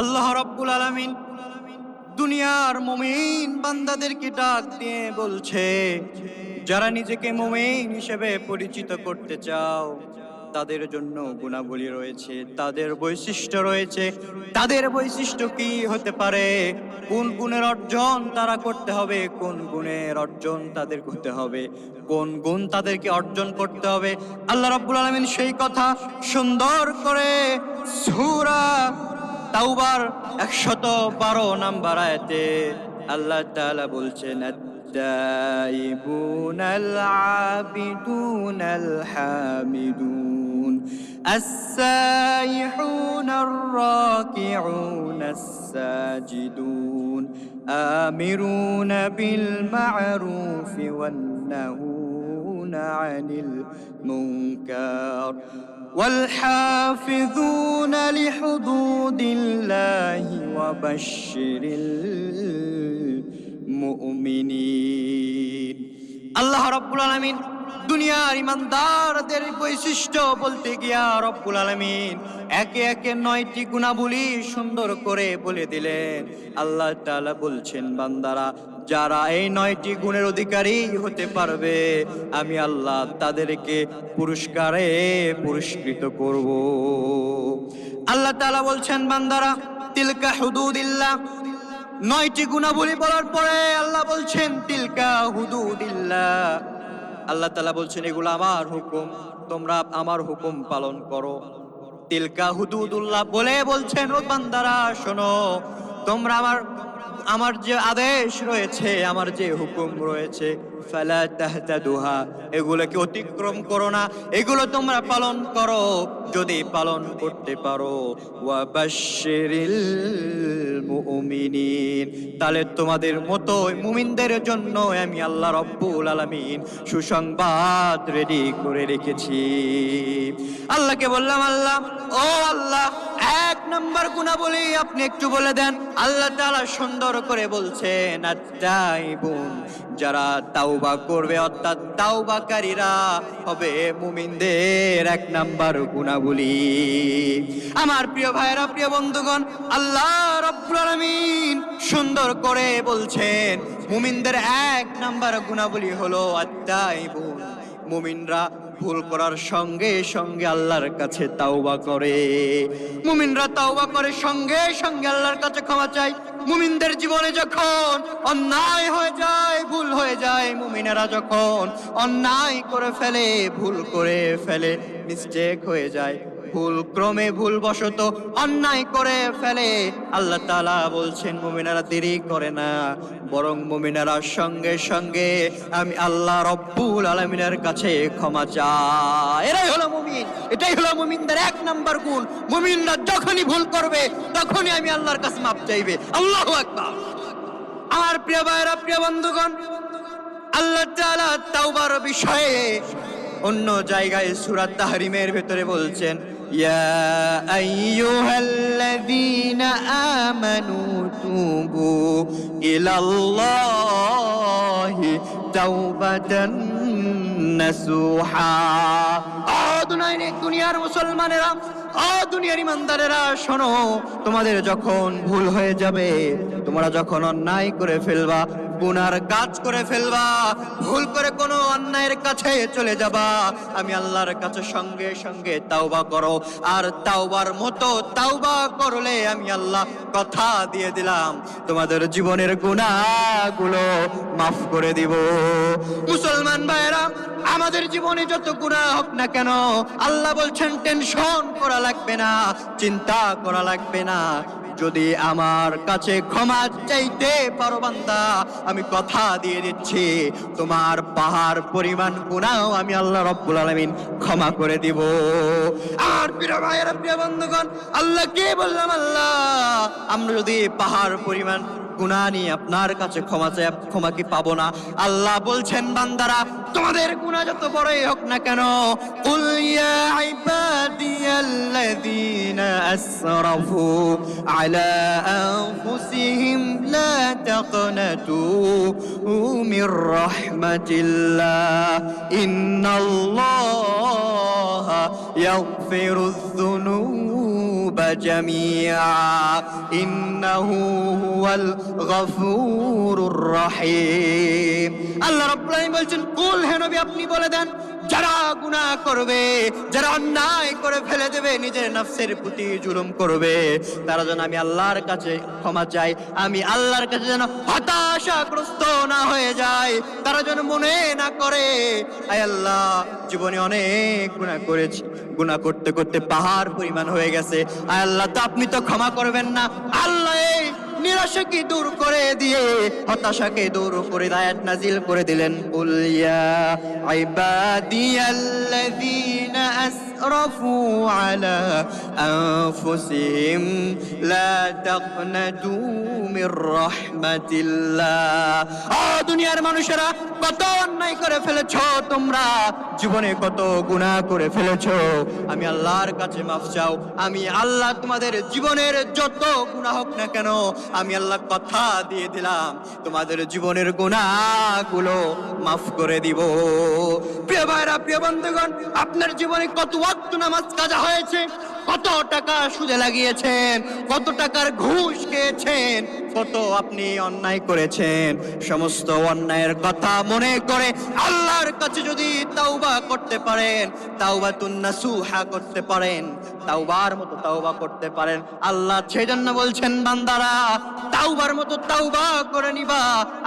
আল্লাহ রাব্বুল আলামিন দুনিয়ার মুমিন বান্দাদেরকে ডাক দিয়ে বলছে, যারা নিজেকে মুমিন হিসেবে পরিচিত করতে চাও তাদের জন্য গুণাবলী রয়েছে, তাদের বৈশিষ্ট্য রয়েছে। তাদের বৈশিষ্ট্য কি হতে পারে? কোন গুণের অর্জন তারা করতে হবে, কোন গুণের অর্জন তাদের করতে হবে, কোন গুণ তাদেরকে অর্জন করতে হবে। আল্লাহ রাব্বুল আলামিন সেই কথা সুন্দর করে সূরা তাওবার 112 নাম্বার আয়াতে আল্লাহ তাআলা বলছেন, আত-তাইবুনাল আবিদুনাল হামিদুন আস-সাইহুনার রাকিউনাস সাজিদুন আমিরুনা বিল মা'রুফি ওয়ান নাহুনা আনিল মুনকার والحافظون لحدود الله وبشر المؤمنين। আল্লাহ রাব্বুল আলামিন দুনিয়ার ইমানদারদের বৈশিষ্ট্য বলতে গিয়া রব্বুল আলামিন একে একে 9টি গুণাবলী সুন্দর করে বলে দিলেন। আল্লাহ তাআলা বলছেন, বান্দারা যারা এই 9টি গুণের অধিকারী হতে পারবে আমি আল্লাহ তাদেরকে পুরস্কারে পুরস্কৃত করব। আল্লাহ তাআলা বলছেন, বান্দারা তিলকা হুদুদিল্লাহ। 9টি গুণাবলী বলার পরে আল্লাহ বলছেন তিলকা হুদুদিল্লাহ। আল্লাহ তাআলা বলছেন এগুলো আমার হুকুম, তোমরা আমার হুকুম পালন করো। তিলকা হুদুদুল্লাহ বলে বলছেন, ও বান্দারা শোনো, তোমরা আমার যে আদেশ রয়েছে, আমার যে হুকুম রয়েছে, ফালা তাহতাদুহা, এগুলোকে অতিক্রম করো না, এগুলো তোমরা পালন করো। যদি পালন করতে পারো, ওয়া বাশশিরিল মুমিনিন, তাহলে তোমাদের মতো মুমিনদের জন্য আমি আল্লাহ রাব্বুল আলামিন সুসংবাদ রেডি করে রেখেছি। আল্লাহকে বললাম, আল্লাহ ও আল্লাহ, 1 নাম্বার গুণাবলী আপনি একটু বলে দেন। আল্লাহ তাআলা সুন্দর করে বলছেন, আত-তাইবুন, যারা তাওবা করবে অর্থাৎ তাওবাকারীরা হবে মুমিনদের 1 নাম্বার গুণাবলী। আমার প্রিয় ভাইরা, প্রিয় বন্ধুগণ, আল্লাহ রাব্বুল আলামিন সুন্দর করে বলছেন মুমিনদের 1 নাম্বার গুণাবলী হলো আত-তাইবুন। মুমিনরা ভুল করার সঙ্গে সঙ্গে আল্লাহর কাছে তাওবা করে। মুমিনরা তাওবা করে সঙ্গে সঙ্গে আল্লাহর কাছে ক্ষমা চায়। মুমিনদের জীবনে যখন অন্যায় হয়ে যায়, ভুল হয়ে যায়, মুমিনেরা যখন অন্যায় করে ফেলে, ভুল করে ফেলে, মিস্টেক হয়ে যায়, ভুল ক্রমে ভুলবশত অন্যায় করে ফেলে, আল্লাহ তাআলা বলছেন মুমিনেরা দেরি করে না, বরং মুমিনেরা সঙ্গে সঙ্গে আমি আল্লাহ রব্বুল আলামিনের কাছে ক্ষমা চায়। এরাই হলো মুমিন, এটাই হলো মুমিনদের 1 নাম্বার গুণ। মুমিনরা যখনই ভুল করবে তখনই আমি আল্লাহর কাছে মাপ চাইবে। আল্লাহু আকবার। আমার প্রিয় ভাইরা, প্রিয় বন্ধুগণ, আল্লাহ তাআলা তাওবার বিষয়ে অন্য জায়গায় সূরা তাহরিমের ভেতরে বলছেন, ইয়া আইয়ুহাল্লাযীনা আমানু তুবু ইলাল্লাহি তাওবাতান নাসুহা। দুনিয়ার মুসলমানেরা, দুনিয়ার ইমানদারেরা শোনো, তোমাদের যখন ভুল হয়ে যাবে, তোমরা যখন অন্যায় করে ফেলবা, গুনার কাজ করে ফেলবা, ভুল করে কোনো অন্যায়ের কাছে চলে যাবা, আমি আল্লাহর কাছে সঙ্গে সঙ্গে তাওবা করো। আর তাওবার মতো তাওবা করলে আমি আল্লাহ কথা দিয়ে দিলাম তোমাদের জীবনের গুনাহগুলো মাফ করে দিব। মুসলমান ভাইরা, আমাদের জীবনে যত গুনাহ হোক না কেন, আল্লাহ বলছেন টেনশন করা লাগবে না, চিন্তা করা লাগবে না। যদি আমার কাছে ক্ষমা চাইতে পারো বান্দা, আমি কথা দিয়ে দিচ্ছি তোমার পাহাড় পরিমাণ গুনাহ আমি আল্লাহ রাব্বুল আলামিন ক্ষমা করে দিব। আর প্রিয় ভাইয়েরা, প্রিয় বন্ধুগণ, আল্লাহ কে বললাম, আল্লাহ আমরা যদি পাহাড় পরিমাণ গুনাহ নিয়ে আপনার কাছে ক্ষমা চাই, ক্ষমা কি পাবো না? আল্লাহ বলছেন, বান্দারা তোমাদের গুনাহ যত বড়ই হোক না কেন, কুল ইয়া ইবাদিয়াল্লাযীনা আসরাফু আলা আনফুসিহিম লা তাকনাতু মির রাহমাতিল্লাহ ইন্নাল্লাহা ইয়াগফিরুয যুনুবা جميعا إنه هو الغفور الرحيم আল্লাহ রাব্বুল আলামিন বলছেন কুল হে নবী আপনি বলে দেন যারা গুনাহ করবে যারা অন্যায় করে ফেলে দেবে নিজের নফসের প্রতি জুলুম করবে তারা যেন আমি আল্লাহর কাছে ক্ষমা চাই আমি আল্লাহর কাছে যেন হতাশাগ্রস্ত না হয়ে যায় তারা যেন মনে না করে আয় আল্লাহ জীবনে অনেক গুনাহ করেছি গুনাহ করতে করতে পাহাড় পরিমাণ হয়ে গেছে আয় আল্লাহ তো আপনি তো ক্ষমা করবেন না আল্লাহ এই নিরাশাকে দূর করে দিয়ে হতাশাকে দূর করে আয়াত নাজিল করে দিলেন কুল ইয়া ইবাদিয়াল্লাযীনা আসরাফু আলা আনফুসিহিম লা তাকনাতু মির রাহমাতিল্লাহ দুনিয়ার মানুষেরা কত অন্যায় করে ফেলেছো তোমরা জীবনে কত গুনাহ করে ফেলেছো আমি আল্লাহর কাছে মাফ চাও আমি আল্লাহ তোমাদের জীবনের যত গুনাহ হোক না কেন আমি আল্লাহ কথা দিয়ে দিলাম তোমাদের জীবনের গুনাহগুলো মাফ করে দিব প্রিয় ভাইরা প্রিয় বন্ধুগণ আপনার জীবনে কত ওয়াক্ত নামাজ কাজা হয়েছে কত টাকা সুদে লাগিয়েছেন কত টাকার ঘুষ খেয়েছেন কত আপনি অন্যায় করেছেন সমস্ত অন্যায়ের কথা মনে করে আল্লাহর কাছে যদি তাওবা করতে পারেন তাওবাতুন নাসুহা করতে পারেন তাওবার মতো তাওবা করতে পারেন আল্লাহ সেজন্য বলছেন বান্দারা তাওবার মতো তাওবা করে নিবা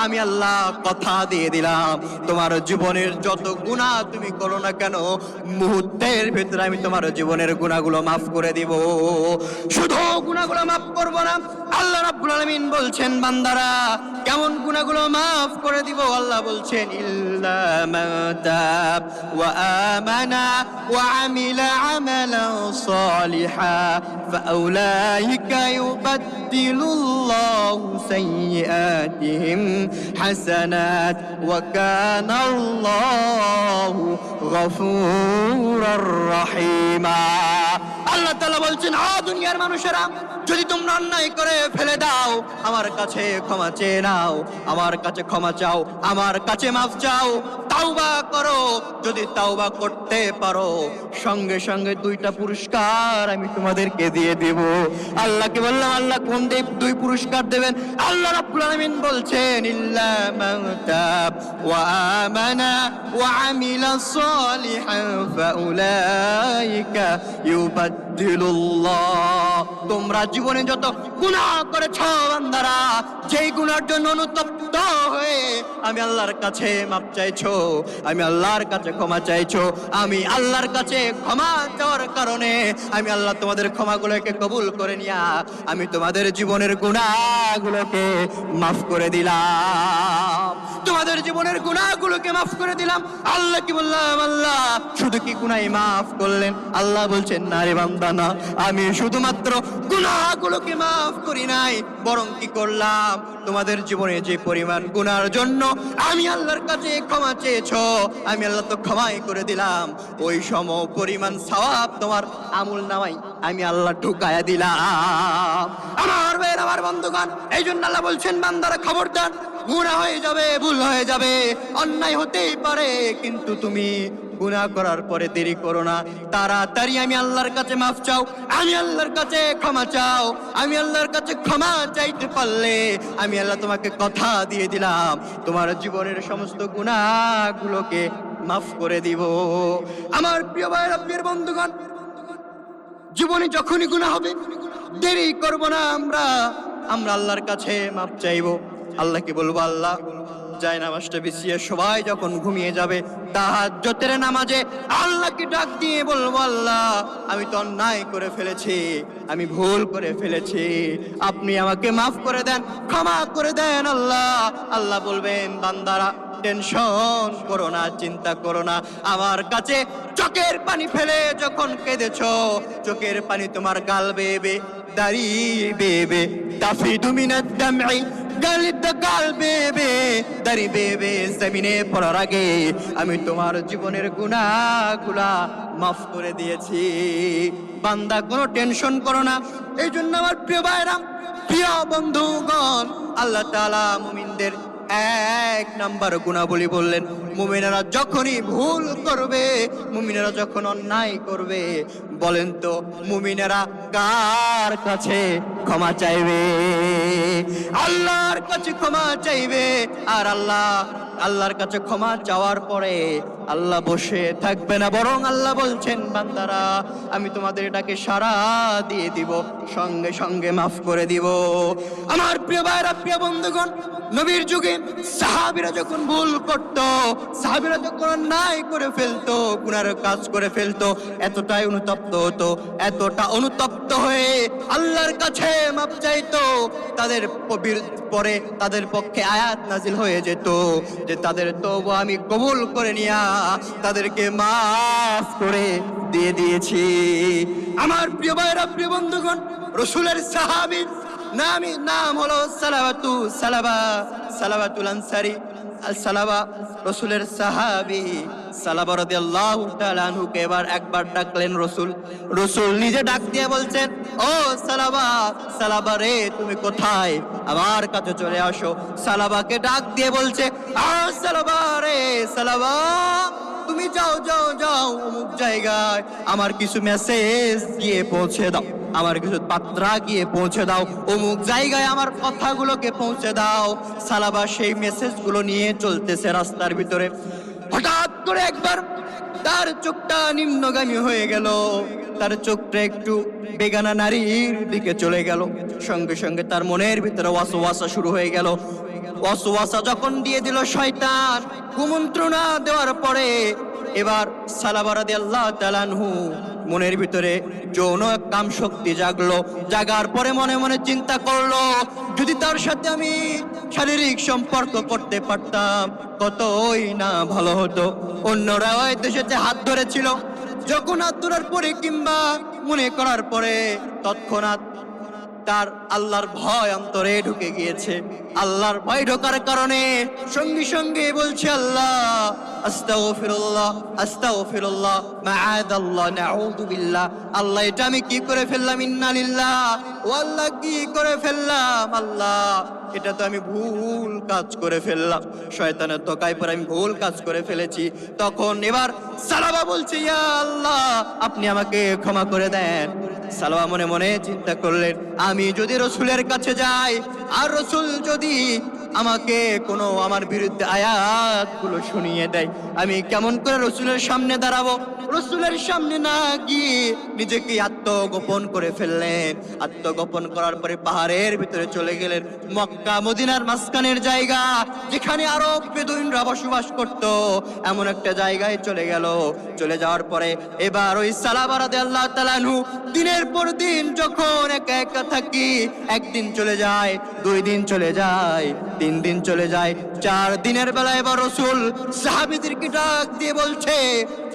আমি আল্লাহ কথা দিয়ে দিলাম তোমার জীবনের যত গুনাহ তুমি করো না কেন মুহূর্তের ভিতরে আমি তোমার জীবনের গুনাহগুলো মাফ করে দিব শুধু গুনাহগুলো মাফ করব না আল্লাহ রাব্বুল আলামিন বলছেন বান্দারা কেমন গুনাহগুলো মাফ করে দিব আল্লাহ বলছেন ইল্লা মান তাব ওয়া আমানা ওয়া আমিলা আমালান সালিহা ফাউলাইকা ইউবাদদিলুল্লাহু সাইয়্যাতিহিম হাসানাত ওয়া কানা আল্লাহু গফুরুর রহিমা আল্লাহ তাআলা বলছেন দুনিয়ার মানুষেরা যদি তোমরা অন্যায় করে ফেলে দাও আমার কাছে ক্ষমা চেয়ে নাও আমার কাছে ক্ষমা চাও আমার কাছে মাফ চাও তাওবা করো যদি তাওবা করতে পারো সঙ্গে সঙ্গে দুইটা পুরস্কার আমি তোমাদেরকে দিয়ে দেব আল্লাহকে বললাম আল্লাহ কোন দুই পুরস্কার দেবেন আল্লাহ রাব্বুল আলামিন বলছেন ইল্লা মান তাব ওয়া আমানা ওয়া আমিলা সালিহান ফাউলাইকা ইউবাদদিলুল্লাহ তোমরা জীবনে যত গুনাহ করেছো বান্দারা যেই গুনার জন্য অনুতপ্ত হয়ে আমি আল্লাহর কাছে মাপ চাইছো আমি আল্লাহর কাছে ক্ষমা চাইছো আমি আল্লাহর কাছে ক্ষমা চাওয়ার কারণে আমি আল্লাহ তোমাদের ক্ষমাগুলোকে কবুল করে নিয়া আমি তোমাদের জীবনের গুনাহগুলোকে মাফ করে দিলাম তোমাদের জীবনের গুনাহগুলোকে মাফ করে দিলাম আল্লাহ কি বললাম আল্লাহ শুধু কি গুনাহই মাফ করলেন আল্লাহ বলছেন না রে বান্দা না আমি শুধুমাত্র গুনাহগুলোকে মাফ করি নাই বরং কি করলাম তোমাদের জীবনে যে পরিমাণ গুনার জন্য আমি আল্লাহর কাছে ক্ষমা চেয়েছো আমি আল্লাহ তো ক্ষমাই করে দিলাম ওই সম পরিমাণ সওয়াব তোমার আমলনামায় আমি আল্লাহ ঢুকায়া দিলাম আমার ভাইয়ের আমার বন্ধুগণ এই জন্য আল্লাহ বলছেন বান্দারা খবরদার গুনাহ হয়ে যাবে ভুল হয়ে যাবে অন্যায় হতেই পারে কিন্তু তুমি গুনাহ করার পরে দেরি করো না তাড়াতাড়ি আমি আল্লাহর কাছে মাফ চাও আমি আল্লাহর কাছে ক্ষমা চাও আমি আল্লাহর কাছে ক্ষমা চাইতে পারলে আমি আল্লাহ তোমাকে কথা দিয়ে দিলাম তোমার জীবনের সমস্ত গুনাহগুলোকে মাফ করে দিব আমার প্রিয় ভাইরা প্রিয় বন্ধুগণ জীবনে যখনই গুনাহ হবে দেরি করব না আমরা আল্লাহর কাছে মাফ চাইবো আল্লাহকে বলবো আল্লাহ যায় নামাজটা বিছিয়ে সবাই যখন ঘুমিয়ে যাবে তাহাজ্জুদের নামাজে আল্লাহকে ডাক দিয়ে বলবো আল্লাহ আমি তো অন্যায় করে ফেলেছি আমি ভুল করে ফেলেছি আপনি আমাকে মাফ করে দেন ক্ষমা করে দেন আল্লাহ আল্লাহ বলবেন বান্দারা টেনশন করো না চিন্তা করো না আমার কাছে চোখের পানি ফেলে যখন কেঁদেছো চোখের পানি তোমার গাল বেবে দাড়ি বেবে তাফিদু মিনাদ দামঈ গাল বেবে দাড়ি বেবে জমিনে পড়ার আগে আমি তোমার জীবনের গুনাহগুলা মাফ করে দিয়েছি বান্দা কোনো টেনশন করো না এই জন্য আমার প্রিয় ভাইরা প্রিয় বন্ধুগণ আল্লাহ তাআলা মুমিনদের এক নাম্বার গুণাবলী বললেন, মুমিনেরা যখনই ভুল করবে, মুমিনেরা যখন অন্যায় করবে, বলেন তো মুমিনেরা কার কাছে ক্ষমা চাইবে? আল্লাহর কাছে ক্ষমা চাইবে। আর আল্লাহর কাছে ক্ষমা চাওয়ার পরে আল্লাহ বসে থাকবে না, বরং আল্লাহ বলছেন, বান্দারা আমি তোমাদের এটাকে সারা দিয়ে দিব, সঙ্গে সঙ্গে মাফ করে দিব। আমার প্রিয় ভাইরা, প্রিয় বন্ধুগণ, নবীর যুগে সাহাবীরা যখন ভুল করত, সাহাবীরা যখন অন্যায় করে ফেলতো, গুনার কাজ করে ফেলতো, এতটাই অনুতপ্ত হতো, এতটা অনুতপ্ত হয়ে আল্লাহর কাছে মাপ চাইতো, তাদের পরে তাদের পক্ষে আয়াত নাজিল হয়ে যেত যে তাদের তওবা আমি কবুল করে নিয়া তাদেরকে মাফ করে দিয়ে দিয়েছি। আমার প্রিয় ভাইরা, প্রিয় বন্ধুগণ, রাসূলের সাহাবী নাম হলো সালাবাতুল আনসারী। সালাবা রাসূলের সাহাবী সালাবা রাদিয়াল্লাহু তাআলা আনহুকে একবার ডাকলেন রাসূল নিজে ডাক দিয়ে বলছেন, ও সালাবা রে, তুমি কোথায়? আমার কাছে চলে আসো। সালাবাকে ডাক দিয়ে বলছে, সালাবা রে, সালাবা তুমি যাও অমুক জায়গায় আমার কিছু মেসেজ গিয়ে পৌঁছে দাও, আমার কিছু পাত্রা গিয়ে পৌঁছে দাও, অমুক জায়গায় আমার কথাগুলোকে পৌঁছে দাও। সালাবা সেই মেসেজগুলো নিয়ে চলতেছে রাস্তার ভিতরে। হঠাৎ করে একবার তার চোখটা নিম্নগামী হয়ে গেল, তার চোখটা একটু বেগানা নারীর দিকে চলে গেল। সঙ্গে সঙ্গে তার মনের ভিতরে ওয়াসওয়াসা শুরু হয়ে গেল। ওয়াসওয়াসা যখন দিয়ে দিল শয়তান, কুমন্ত্রণা দেওয়ার পরে এবার সালাবা রাদিয়াল্লাহু তাআলা আনহু মনের ভিতরে যৌন কাম শক্তি জাগলো। জাগার পরে মনে মনে চিন্তা করলো, যদি তার সাথে আমি শারীরিক সম্পর্ক করতে পারতাম কতই না ভালো হতো। অন্যরা হয়তো সেটা হাত ধরেছিল, যখন হাত ধরার পরে কিংবা মনে করার পরে তৎক্ষণাৎ তার আল্লাহর ভয় অন্তরে ঢুকে গিয়েছে। আল্লাহর ভয় ঢোকার কারণে সঙ্গে সঙ্গে বলছে, আল্লাহ আস্তাগফিরুল্লাহ মাআযাল্লাহ নাউযু বিল্লাহ। আল্লাহ এটা আমি কি করে ফেললাম, ইন্না লিল্লাহ, ও আল্লাহ কি করে ফেললাম, আল্লাহ এটা তো আমি ভুল কাজ করে ফেললাম, শয়তানের ধোঁকায় পড়ে আমি ভুল কাজ করে ফেলেছি। তখন এবার সালাবা বলছে, ইয়া আল্লাহ আপনি আমাকে ক্ষমা করে দেন। সালাবা মনে মনে চিন্তা করলেন, আমি যদি রাসূলের কাছে যাই আর রাসূল যদি আমাকে কোনো আমার বিরুদ্ধে আয়াতগুলো শুনিয়ে দেয়, আমি কেমন করে রাসূলের সামনে দাঁড়াবো? রাসূলের সামনে না গিয়ে নিজেকে আত্মগোপন করে ফেললেন। আত্মগোপন করার পরে পাহাড়ের ভিতরে চলে গেলেন। মক্কা মদিনার মাঝখানের জায়গা, যেখানে আরব বেদুইনরা বসবাস করত, এমন একটা জায়গায় চলে গেল। চলে যাওয়ার পরে এবার ওই সালাবা রাদিয়াল্লাহু তাআলা আনহু দিনের পর দিন যখন একা একা থাকি, একদিন চলে যায়, 2 দিন চলে যায়, 3 দিন চলে যায়, 4 দিনের বেলা এবার রাসূল সাহাবীদেরকে ডাক দিয়ে বলছে,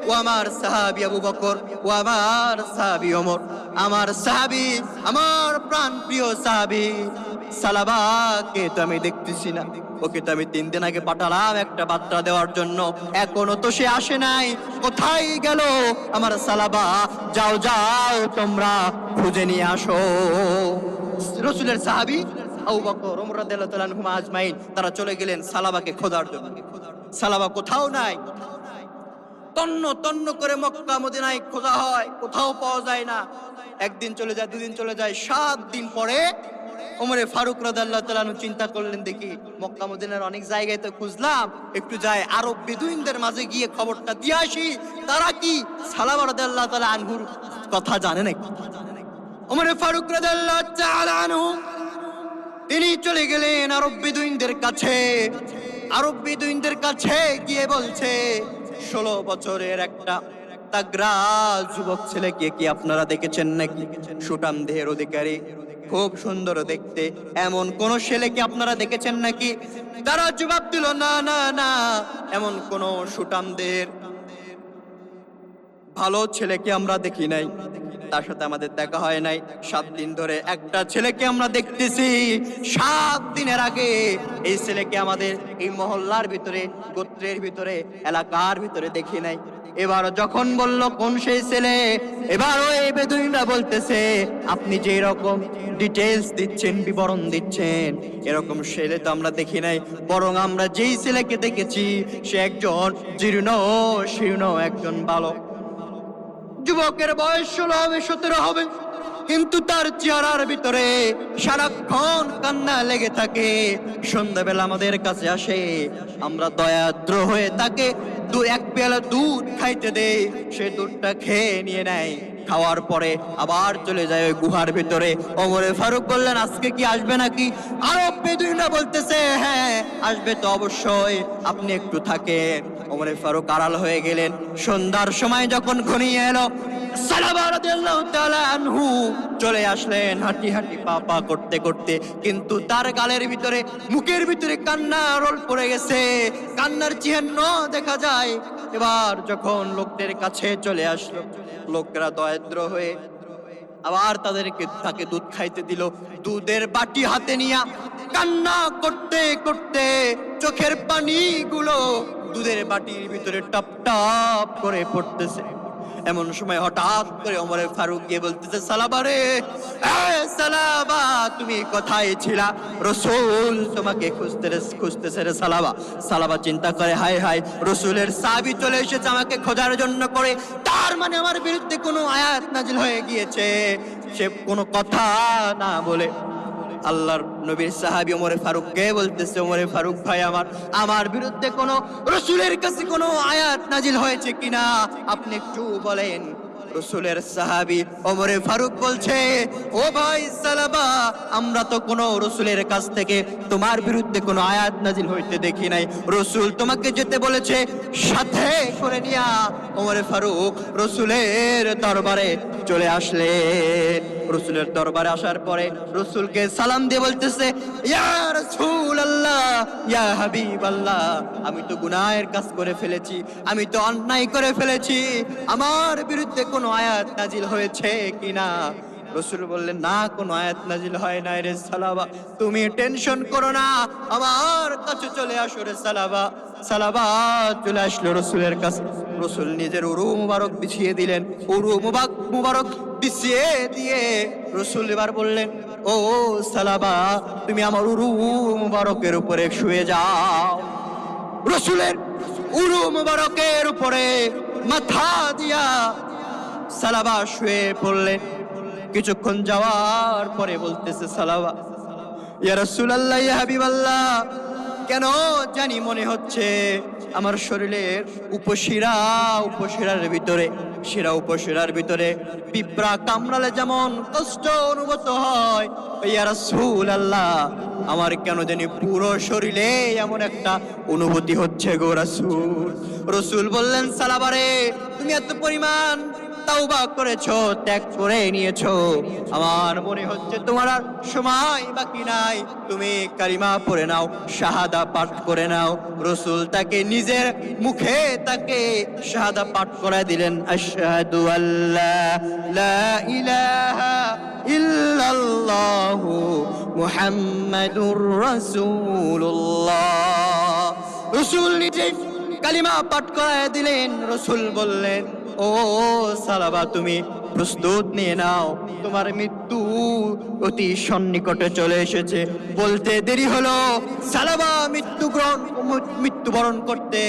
ও আমার সাহাবী আবু বকর, ও আমার সাহাবী ওমর, আমার সাহাবী, আমার প্রাণ প্রিয় সাহাবী সালাবাকে তো আমি দেখতেছি না, ওকে তো আমি 3 দিন আগে পাঠালাম একটা বার্তা দেওয়ার জন্য, এখনো তো সে আসে নাই, কোথায় গেল আমার সালাবা? যাও তোমরা খুঁজে নিয়ে আসো। রাসূলের সাহাবী আবু বকর ওমর রাদিয়াল্লাহু তাআলা আনহুম আজমাইন তারা চলে গেলেন সালাবাকে খোঁজার জন্য। সালাবা কোথাও নাই। তন্ন করে মক্কা মদিনায় খোঁজা হয়, কোথাও পাওয়া যায় না। 1 দিন চলে যায়, 2 দিন চলে যায়, 7 দিন পরে ওমরে ফারুক রাদিয়াল্লাহু তাআলা আনহু চিন্তা করলেন, দেখি মক্কা মদিনার অনেক জায়গায় তো খুঁজলাম, একটু যাই আরব বেদুইনদের মাঝে গিয়ে খবরটা দিয়ে আসি, তারা কি সালাবা রাদিয়াল্লাহু তাআলা আনহুর কথা জানে নাকি। ওমরে ফারুক রাদিয়াল্লাহু তাআলা আনহু তিনি চলে গেলেন আরব বেদুইনদের কাছে। আরব বেদুইনদের কাছে গিয়ে বলছে, 16 বছরের একটা তাগড়া যুবক ছেলেকে কি আপনারা দেখেছেন নাকি? সুঠাম দেহের অধিকারী, খুব সুন্দর দেখতে, এমন কোন ছেলেকে আপনারা দেখেছেন নাকি? তারা জবাব দিল, না না না, এমন কোন সুঠাম দেহের ভালো ছেলেকে আমরা দেখি নাই, তার সাথে আমাদের দেখা হয় নাই। 7 দিন ধরে একটা ছেলেকে আমরা দেখতেছি, 7 দিনের আগে এই ছেলেকে আমাদের এই মহল্লার ভিতরে, গোত্রের ভিতরে, এলাকার ভিতরে দেখি নাই। এবার যখন বলল কোন সেই ছেলে, এবার ওই বেদুইনরা বলতেছে আপনি যে রকম ডিটেইলস দিচ্ছেন, বিবরণ দিচ্ছেন, এরকম ছেলে তো আমরা দেখি নাই, বরং আমরা যেই ছেলেকে দেখেছি সে একজন জীর্ণ শীর্ণ একজন বালক। যুবকের বয়স 16 হবে 17 হবে, কিন্তু তার চেহারার ভিতরে সারাক্ষণ কান্না লেগে থাকে। সন্ধ্যাবেলা আমাদের কাছে আসে, আমরা দয়াদ্র হয়ে তাকে এক পেয়ালা দুধ খাইতে দেই, সে দুধটা খেয়ে নিয়ে নেয়। খাওয়ার পরে আবার চলে যায় ওই গুহার ভিতরে। ওমরে ফারুক বললেন আজকে কি আসবে নাকি? আরব বেদুইনরা বলতেছে হ্যাঁ আসবে তো অবশ্যই, আপনি একটু থাকেন। ওমরে ফারুক আড়াল হয়ে গেলেন। সন্ধ্যার সময় যখন ঘনিয়ে এলো, সালাবা রাদিয়াল্লাহু তাআলা আনহু চলে আসলেন হাঁটি হাঁটি পা পা করতে করতে, কিন্তু তার গালের ভিতরে মুখের ভিতরে কান্না রোল পড়ে গেছে, কান্নার চিহ্ন দেখা যায়। এবার যখন লোকদের কাছে চলে আসলো, লোকরা দয়াদ্র হয়ে আবার তাকে দুধ খাইতে দিল। দুধের বাটি হাতে নিয়া কান্না করতে করতে চোখের পানিগুলো দুধের বাটির ভিতরে টপ টপ করে পড়তেছে। এমন সময় হঠাৎ করে ওমরে ফারুক গিয়ে বলতেছে সালাবা রে, সালাবা তুমি কোথায় ছিলা? রাসূল তোমাকে খুঁজতেছে রে সালাবা। সালাবা চিন্তা করে হায় হায়, রাসূলের সাহাবী চলে এসেছে আমাকে খোঁজার জন্য করে, তার মানে আমার বিরুদ্ধে কোনো আয়াত নাজিল হয়ে গিয়েছে। সে কোনো কথা না বলে আল্লাহর নবীর সাহাবী ওমরে ফারুককে বলতেছে ওমরে ফারুক ভাই, আমার বিরুদ্ধে কোনো রাসূলের কাছে কোনো আয়াত নাজিল হয়েছে কিনা আপনি একটু বলেন। রাসূলের সাহাবী ওমরে ফারুক বলছে ও ভাই সালাবা, আমরা তো কোনো রাসূলের কাছ থেকে তোমার বিরুদ্ধে কোনো আয়াত নাজিল হইতে দেখি নাই। রাসূল তোমাকে যেতে বলেছে সাথে করে নিয়া ওমরে ফারুক রাসূলের দরবারে চলে আসলেন। রাসূলের দরবারে আসার পরে রাসূলকে সালাম দিয়ে বলতেছে ইয়া রাসূলুল্লাহ, ইয়া হাবিবাল্লাহ, আমি তো গুনাহের কাজ করে ফেলেছি, আমি তো অন্যায় করে ফেলেছি, আমার বিরুদ্ধে কোনো আয়াত নাজিল হয়েছে কিনা? রাসূল বললেন না, কোনো আয়াত নাজিল হয় নাই রে সালাবা, তুমি টেনশন করো না, আমার কাছে চলে আসো রে সালাবা। সালাবা চলে আসলো রাসূলের কাছে। রাসূল নিজের উরু মুবারক বিছিয়ে দিলেন। উরু মুবারক বিছিয়ে দিয়ে রাসূল এবার বললেন ও সালাবা, তুমি আমার উরু মুবারকের উপরে শুয়ে যাও। রাসূলের উরু মুবারকের উপরে মাথা দিয়া সালাবা শুয়ে পড়লেন। কিছুক্ষণ যাওয়ার পরে বলতেছে সালাবা, ইয়া রাসূলুল্লাহ, ইয়া হাবিবাল্লাহ, কেন জানি মনে হচ্ছে আমার শরীরের উপশিরার ভিতরে পিঁপড়া কামড়ালে যেমন কষ্ট অনুভূত হয়, ইয়া রাসূলুল্লাহ, আমার কেন জানি পুরো শরীরে এমন একটা অনুভূতি হচ্ছে গো রাসূল। রাসূল বললেন সালাবা রে, তুমি এত পরিমাণ তাওবা করেছো, ত্যাগ করে নিয়েছো, আমার মনে হচ্ছে তোমার আর সময় বাকি নাই, তুমি কালিমা পড়ে নাও, শাহাদা পাঠ করে নাও। রাসূল তাকে নিজের মুখে তাকে শাহাদা পাঠ করে দিলেন, আশহাদু আল্লা লা ইলাহা ইল্লাল্লাহু মুহাম্মাদুর রাসূলুল্লাহ। রাসূল নিজে কালিমা পাঠ করে দিলেন। রাসূল বললেন ও সালাবা, তুমি প্রস্তুত নিয়ে নাও, তোমার মৃত্যু অতি সন্নিকটে চলে এসেছে। বলতে দেরি হলো, সালাবা মৃত্যুবরণ করতে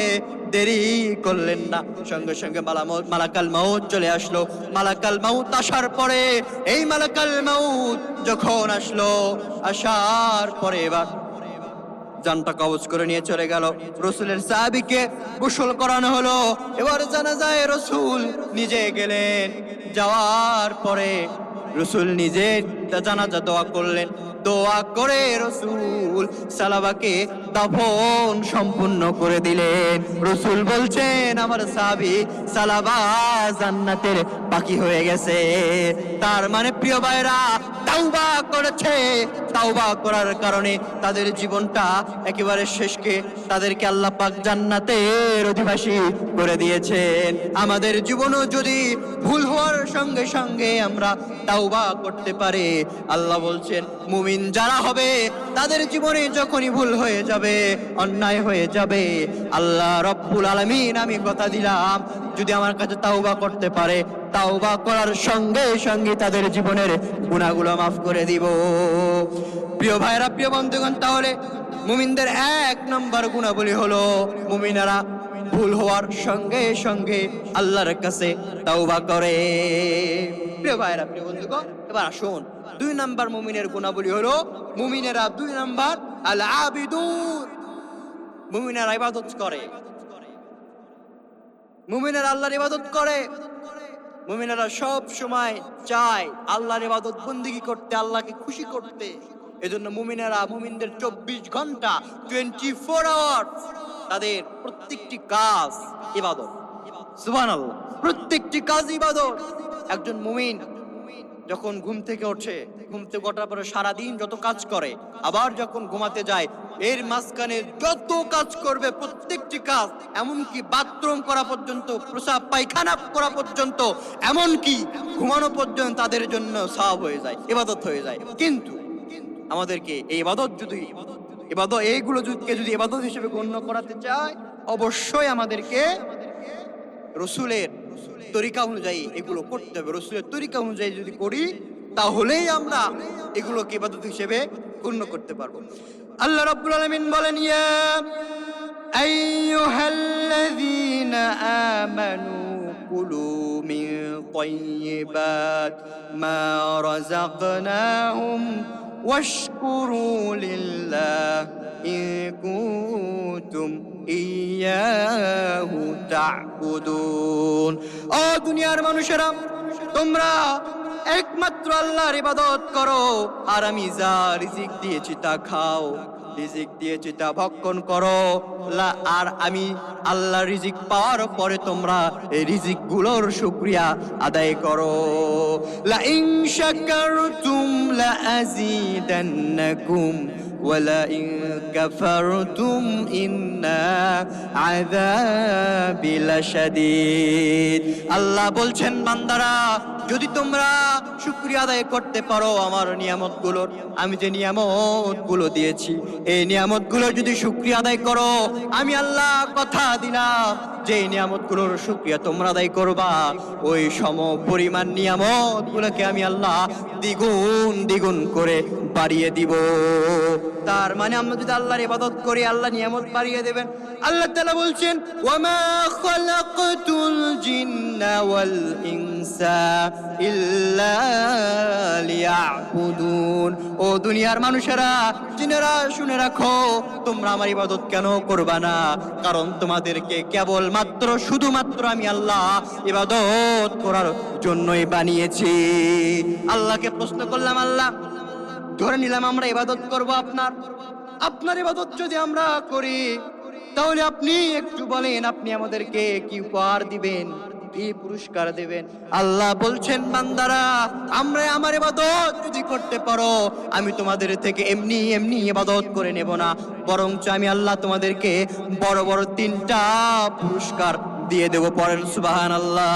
দেরি করলেন না, সঙ্গে সঙ্গে মালাকাল মাউত চলে আসলো। মালাকাল মাউত আসার পরে এই মালাকাল মাউত যখন আসলো, আসার পরে এবার জানটা কবজ করে নিয়ে চলে গেল। রাসূলের সাহাবীকে গোসল করানো হলো। এবার জানাজায় রাসূল নিজে গেলেন। যাওয়ার পরে রাসূল নিজে জানাজা দোয়া করলেন। দোয়া করে রাসূল সালাবাকে দাফন সম্পূর্ণ করে দিলেন। রাসূল বলছেন আমার সাহাবী সালাবা জান্নাতের বাকি হয়ে গেছে। তার মানে প্রিয় ভাইরা, তাওবা করেছে, তাওবা করার কারণে তাদের জীবনটা একেবারে শেষকে তাদেরকে আল্লাহ পাক জান্নাতের অধিবাসী করে দিয়েছেন। আমাদের জীবনও যদি ভুল হওয়ার সঙ্গে সঙ্গে আমরা তাওবা করতে পারি, আল্লাহ বলছেন মুমিন যারা হবে তাদের জীবনে যখনই ভুল হয়ে যাবে, অন্যায় হয়ে যাবে, আল্লাহ রব্বুল আলামিন আমি কথা দিলাম যদি আমার কাছে তাওবা করতে পারে, তাওবা করার সঙ্গে সঙ্গে তাদের জীবনের গুনাহগুলো মাফ করে দিব। প্রিয় ভাইরা, প্রিয় বন্ধুগণ, তাহলে মুমিনদের এক নম্বর গুণাবলী হলো মুমিনেরা ভুল হওয়ার সঙ্গে সঙ্গে আল্লাহর কাছে তাওবা করে। প্রিয় ভাইরা, প্রিয় বন্ধুগণ, এবার আসুন দুই নম্বর মুমিনের গুণাবলী হলো মুমিনেরা দুই নম্বর আল আবিদুন, মুমিনেরা ইবাদত করে, মুমিনেরা আল্লাহর ইবাদত করে। মুমিনেরা সব সময় চায় আল্লাহর ইবাদত বন্দেগী করতে, আল্লাহকে খুশি করতে। এজন্য মুমিনদের 24 ঘন্টা 24 আওয়ার্স তাদের প্রত্যেকটি কাজ ইবাদত। সুবহানাল্লাহ, প্রত্যেকটি কাজ ইবাদত। একজন মুমিন যখন ঘুম থেকে ওঠে, ঘুম থেকে ওঠার পরে সারাদিন যত কাজ করে, আবার যখন ঘুমাতে যায়, এর মাঝখানে যত কাজ করবে প্রত্যেকটি কাজ, এমনকি বাথরুম করা পর্যন্ত, প্রসাব পায়খানা করা পর্যন্ত, এমনকি ঘুমানো পর্যন্ত তাদের জন্য সওয়াব হয়ে যায়, ইবাদত হয়ে যায়। কিন্তু আমাদেরকে এই ইবাদত এইগুলো যদি ইবাদত হিসেবে গণ্য করাতে চায়, অবশ্যই আমাদেরকে রসুলের তরিকা অনুযায়ী এগুলো করতে হবে। রসুলের তরিকা অনুযায়ী যদি করি, তাহলেই আমরা এগুলোকে ইবাদত হিসেবে গণ্য করতে পারবো। আল্লাহ রাব্বুল আলামিন বলেন, ইয়া আইয়ুহাল্লাযীনা আমানু কুলু মিন তাইয়্যিবাত মা রাযাকনাহুম ওয়াশকুরু লিল্লাহ ইন কুনতুম ইয়াহু তা'বুদুন। ও দুনিয়ার মানুষেরা, তোমরা একমাত্র আল্লাহর ইবাদত করো, আর আমি যা রিজিক দিয়েছি তা খাও, রিজিক দিয়েছি তা ভক্ষণ করো। আর আমি আল্লাহর রিজিক পাওয়ার পরে তোমরা এই রিজিক গুলোর শুকরিয়া আদায় করো। লা ইন শাকারতুম লা আযীদান্নাকুম ওয়া লা ইন কাফারতুম ইন্না আযাবি লাশাদীদ। আল্লাহ বলছেন, বান্দারা, যদি তোমরা শুকরিয়া আদায় করতে পারো আমার নিয়ামতগুলোর, আমি যে নিয়ামতগুলো দিয়েছি, এই নিয়ামতগুলো যদি শুকরিয়া আদায় করো, আমি আল্লাহ কথা দিলাম যে নিয়ামতগুলোর শুকরিয়া তোমরা আদায় করবা, ওই সম পরিমাণ নিয়ামতগুলোকে আমি আল্লাহ দ্বিগুণ দ্বিগুণ করে বাড়িয়ে দিব। তার মানে আমরা যদি আল্লাহর ইবাদত করি, আল্লাহ নিয়ামত বাড়িয়ে দেবেন। আল্লাহ তাআলা বলছেন, ওয়ামা খালাকাতুল জিন্না ওয়াল ইনসা ইল্লা লিয়াবুদুন। ও দুনিয়ার মানুষেরা, জিনেরা, শুনে রাখো, তোমরা আমার ইবাদত কেন করবা না? কারণ তোমাদেরকে কেবলমাত্র শুধুমাত্র আমি আল্লাহ ইবাদত করার জন্যই বানিয়েছি। আল্লাহকে প্রশ্ন করলাম, আল্লাহ, ধরে নিলাম আমরা ইবাদত করব আপনার ইবাদত যদি আমরা করি, তাহলে আপনি একটু বলেন, আপনি আমাদেরকে কি উপহার দিবেন, কি পুরস্কার দেবেন? আল্লাহ বলছেন, বান্দারা, আমরা আমার ইবাদত যদি করতে পারো, আমি তোমাদের থেকে এমনি এমনি ইবাদত করে নেব না, বরঞ্চ আমি আল্লাহ তোমাদেরকে বড় বড় 3টা পুরস্কার দিয়ে দেব। পড়েন সুবহানাল্লাহ।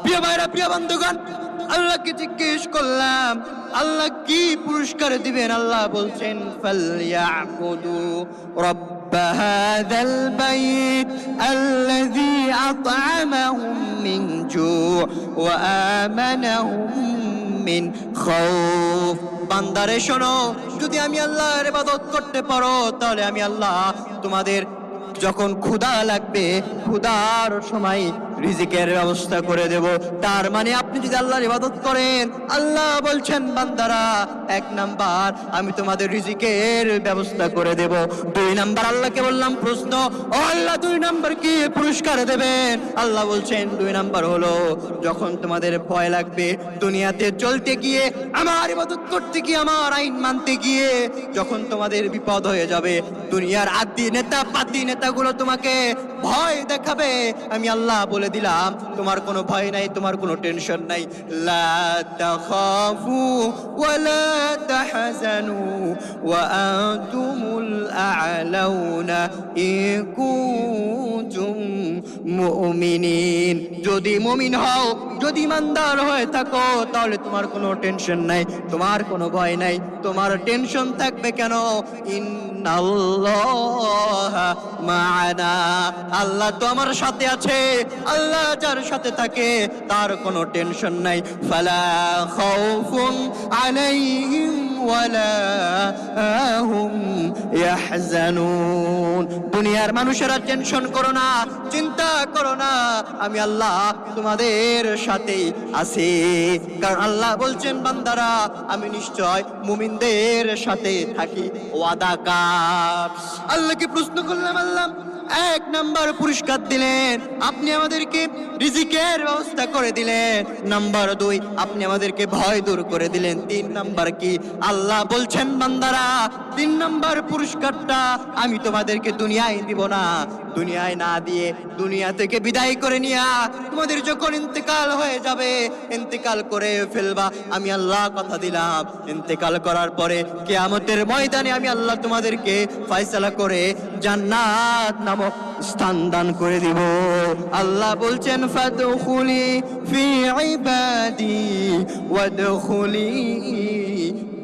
প্রিয় ভাইরা, প্রিয় বন্ধুগণ, আল্লাহকে জিজ্ঞেস করলাম আল্লাহ কি পুরস্কার দিবেন। আল্লাহ বলছেন, ফালইয়াবুদু রাব্ব হাযাল বাইত আল্লাযী আত'আমাহুম মিন জু' ওয়া আমানাহুম মিন খাউফ। বান্দারে শোনো, যদি আমি আল্লাহর ইবাদত করতে পারো, তাহলে আমি আল্লাহ তোমাদের যখন ক্ষুধা লাগবে, ক্ষুধার সময় রিজিকের ব্যবস্থা করে দেব। তার মানে আপনি যদি আল্লাহর ইবাদত করেন, আল্লাহ বলছেন, বান্দারা, 1 নাম্বার আমি তোমাদের রিজিকের ব্যবস্থা করে দেব। 2 নাম্বার আল্লাহকে বললাম প্রশ্ন, ও আল্লাহ 2 নাম্বার কি পুরস্কার দেবেন? আল্লাহ বলছেন, 2 নাম্বার হলো যখন তোমাদের ভয় লাগবে, দুনিয়াতে চলতে গিয়ে, আমার ইবাদত করতে গিয়ে, আমার আইন মানতে গিয়ে যখন তোমাদের বিপদ হয়ে যাবে, দুনিয়ার আদি নেতা পাতি নেতাগুলো তোমাকে ভয় দেখাবে, আমি আল্লাহ বলে দিলাম তোমার কোনো ভয় নাই, তোমার কোনো টেনশন নাই। লা তাখাফু ওয়া লা তাহজানু ওয়া আনতুমুল আ'লাউনা ইন কুনতুম মুমিনিন। যদি মুমিন হও, যদি ইমানদার হয়ে থাকো, তাহলে তোমার কোনো টেনশন নাই, তোমার কোনো ভয় নাই। তোমার টেনশন থাকবে কেন? ইন্নাল্লাহা মা'ানা, আল্লাহ তো আমার সাথে আছে। আল্লাহ যার সাথে থাকে তার কোনো টেনশন নাই। ফালা খাউফুন আলাইহিম ওয়ালা হুম ইয়াহজানুন। দুনিয়ার মানুষেরা টেনশন করো না, চিন্তা করো না, আমি আল্লাহ তোমাদের সাথেই আছি। কারণ আল্লাহ বলছেন, বান্দারা আমি নিশ্চয় মুমিনদের সাথে থাকি। ওয়াদাকার। আল্লাহকে প্রশ্ন করলাম, আল্লাহ এক নাম্বার পুরস্কার দিলেন, আপনি আমাদেরকে রিজিকের ব্যবস্থা করে দিলেন। নাম্বার 2, আপনি আমাদেরকে ভয় দূর করে দিলেন। 3 নাম্বার কি? আল্লাহ বলছেন, বান্দারা 3 নাম্বার পুরস্কারটা আমি তোমাদেরকে দুনিয়ায় দিব না। দুনিয়ায় না দিয়ে দুনিয়া থেকে বিদায় করে নিয়া তোমাদের যখন ইন্তেকাল হয়ে যাবে, ইন্তেকাল করে ফেলবা, আমি আল্লাহ কথা দিলাম, ইন্তেকাল করার পরে কিয়ামতের ময়দানে আমি আল্লাহ তোমাদেরকে ফয়সালা করে জান্নাত নামক স্থান দান করে দিব। আল্লাহ বলছেন, ফাদখুলি ফি ইবাদি ওয়াদখুলি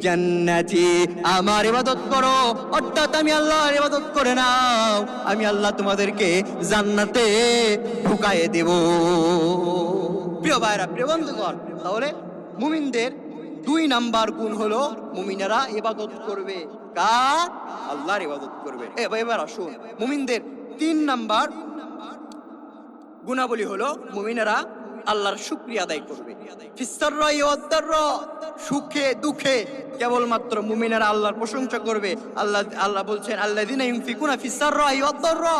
জান্নাতি। আমার ইবাদত করো, অর্থাৎ আমি আল্লাহর ইবাদত করে নাও, আমি আল্লাহ তোমাদেরকে জান্নাতে ঢুকায়ে দেব। প্রিয় ভাইরা, প্রিয় বন্ধুগণ, তাহলে মুমিনদের 2 নাম্বার গুণ হলো মুমিনেরা ইবাদত করবে। কার? আল্লাহর ইবাদত করবে। এবার আসুন, মুমিনদের 3 নাম্বার গুণাবলী হলো মুমিনেরা আল্লাহর শুকরিয়া আদায় করবে। ফিসসাররাই ওয়াদ-দাররা, সুখে দুঃখে কেবলমাত্র মুমিনেরা আল্লাহর প্রশংসা করবে। আল্লাহ বলছেন, আল্লাযিনা ইউনফিকুনা ফিসসাররাই ওয়াদ-দাররা,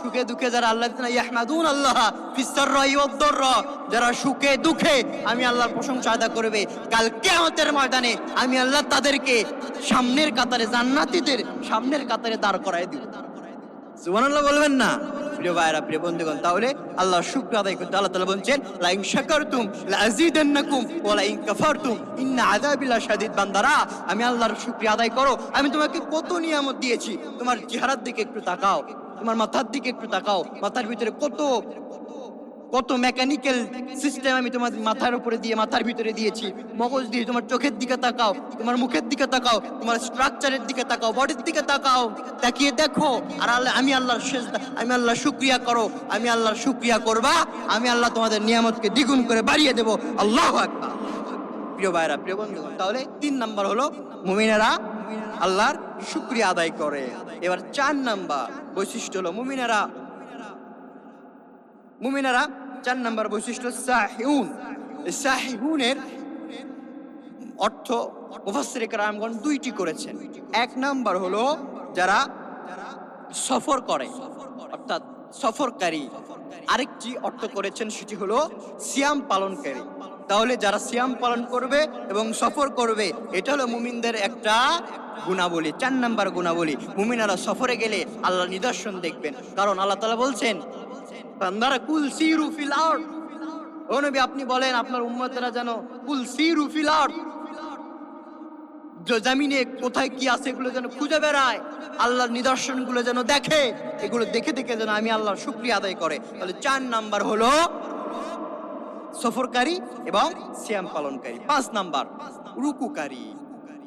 সুখে দুঃখে যারা, আল্লাযিনা ইয়াহমাদুন আল্লাহ ফিসসাররাই ওয়াদ-দাররা, যারা সুখে দুঃখে আমি আল্লাহর প্রশংসা আদায় করবে, কাল কিয়ামতের ময়দানে আমি আল্লাহ তাদেরকে সামনের কাতারে, জান্নাতীদের সামনের কাতারে দাঁড় করায় দিব। সুবহানাল্লাহ বলবেন না? প্রিয় ভাইরা, প্রিয় বন্ধুগণ, তাহলে আল্লাহর শুকর আদায় করতে আল্লাহ তাআলা বলছেন, লা ইন শাকারতুম লাযিদান্নাকুম ওয়া লা ইন কাফারতুম ইন্না আযাবি লাশাদীদ। বান্দারা আমি আল্লাহর শুকরিয়া আদায় করো, আমি তোমাকে কত নিয়ামত দিয়েছি। তোমার চেহারার দিকে একটু তাকাও, তোমার মাথার দিকে একটু তাকাও, মাথার ভিতরে কত মেকানিক্যাল সিস্টেম আমি তোমার মাথার উপরে দিয়ে, মাথার ভিতরে দিয়েছি। মগজ দিয়ে তোমার চোখের দিকে তাকাও, তোমার মুখের দিকে তাকাও, তোমার স্ট্রাকচারের দিকে তাকাও, বডির দিকে তাকাও, তাকিয়ে দেখো। আর আমি আল্লাহর সেজদা, আমি আল্লাহর শুকরিয়া করো, আমি আল্লাহর শুকরিয়া করবা, আমি আল্লাহ তোমাদের নিয়ামতকে দ্বিগুণ করে বাড়িয়ে দেব। আল্লাহু আকবার। প্রিয় ভাইরা, প্রিয় বন্ধুগণ, তাহলে 3 নাম্বার হলো মুমিনেরা আল্লাহর শুকরিয়া আদায় করে। এবার 4 নাম্বার বৈশিষ্ট্য হলো মুমিনেরা 4 নাম্বার বৈশিষ্ট্য সাহিউন। সাহিউনের অর্থ মুফাসসির কেরামগণ 2টি করেছেন। 1 নাম্বার হলো যারা সফর করে, অর্থাৎ সফরকারী। আরেকটি অর্থ করেছেন, সেটি হলো সিয়াম পালনকারী। তাহলে যারা সিয়াম পালন করবে এবং সফর করবে, এটা হলো মুমিনদের একটা গুণাবলী। 4 নাম্বার গুণাবলী, মুমিনারা সফরে গেলে আল্লাহ নিদর্শন দেখবেন। কারণ আল্লাহ তাআলা বলছেন, বান্দারা কুল সিরু ফিল আরদ, ও নবী আপনি বলেন আপনার উম্মতেরা যেন কুল সিরু ফিল আরদ, জমিনে কোথায় কি আছে এগুলো যেন খুঁজে বেড়ায়, আল্লাহর নিদর্শনগুলো যেন দেখে, এগুলো দেখে দেখে যেন আমি আল্লাহর শুকরিয়া আদায় করে। তাহলে 4 নাম্বার হলো সফরকারী এবং সিয়াম পালনকারী। 5 নাম্বার রুকুকারী।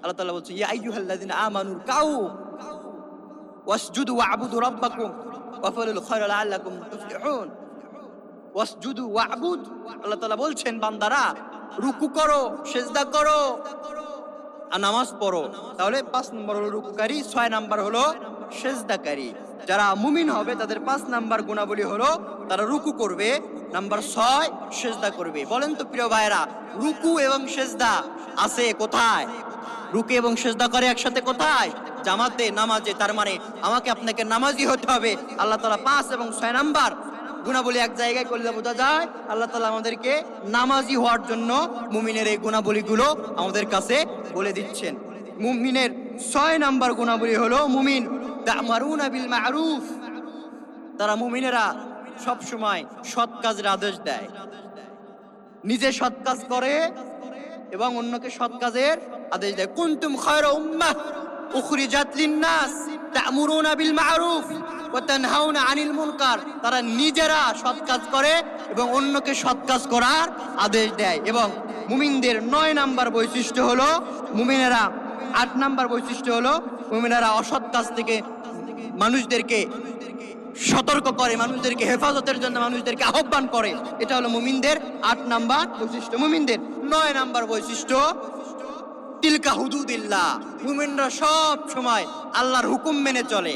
আল্লাহ তাআলা বলছে, ইয়া আইয়ুহাল্লাযিনা আমানু কাউ ওয়াসজুদু ওয়া'বুদু রাব্বাকুম ওয়াফআলুল খায়রা লাআল্লাকুম তুফলিহুন। ওয়াসজুদু ওয়া'বুদ, আল্লাহ তাআলা বলছেন, বান্দারা রুকু করো, সিজদা করো আর নামাজ পড়ো। তাহলে 5 নম্বর হলো রুকুকারী, 6 নাম্বার হলো সিজদাকারী। যারা মুমিন হবে তাদের 5 নাম্বার গুণাবলী হলো তারা রুকু করবে, নাম্বার 6 সিজদা করবে। বলেন তো প্রিয় ভাইরা, রুকু এবং সিজদা আছে কোথায়? রুকু এবং সিজদা করে একসাথে কোথায়? জামাতে, নামাজে। তার মানে আমাকে আপনাকে নামাজি হতে হবে। আল্লাহ তাআলা 5 এবং 6 নাম্বার গুণাবলী এক জায়গায় করলে বোঝা যায় আল্লাহ তাআলা আমাদেরকে নামাজি হওয়ার জন্য মুমিনের এই গুণাবলীগুলো আমাদের কাছে বলে দিচ্ছেন। মুমিনের 6 নাম্বার গুণাবলী হলো মুমিন তা'মারুনা বিল মা'রুফ, তারা মুমিনেরা সব সময় সৎ কাজের আদেশ দেয়, নিজে সৎ কাজ করে এবং অন্যকে সৎ কাজের আদেশ দেয়। কুনতুম খায়রা উম্মাহ উখরিজাত লিন-নাস তা'মুরুনা বিল মা'রুফ ওয়া তানহাউনা আনিল মুনকার, তারা নিজেরা সৎ কাজ করে এবং অন্যকে সৎ কাজ করার আদেশ দেয়। এবং মুমিনদের 9 নাম্বার বৈশিষ্ট্য হলো, মুমিনেরা 8 নাম্বার বৈশিষ্ট্য হলো মুমিনেরা অসৎ কাজ থেকে মানুষদেরকে সতর্ক করে, মানুষদেরকে হেফাজতের জন্য মানুষদেরকে আহ্বান করে। এটা হলো মুমিনদের 8 নাম্বার বৈশিষ্ট্য। মুমিনদের 9 নাম্বার বৈশিষ্ট্য, তিলকা হুদুদিল্লাহ, মুমিনরা সব সময় আল্লাহর হুকুম মেনে চলে।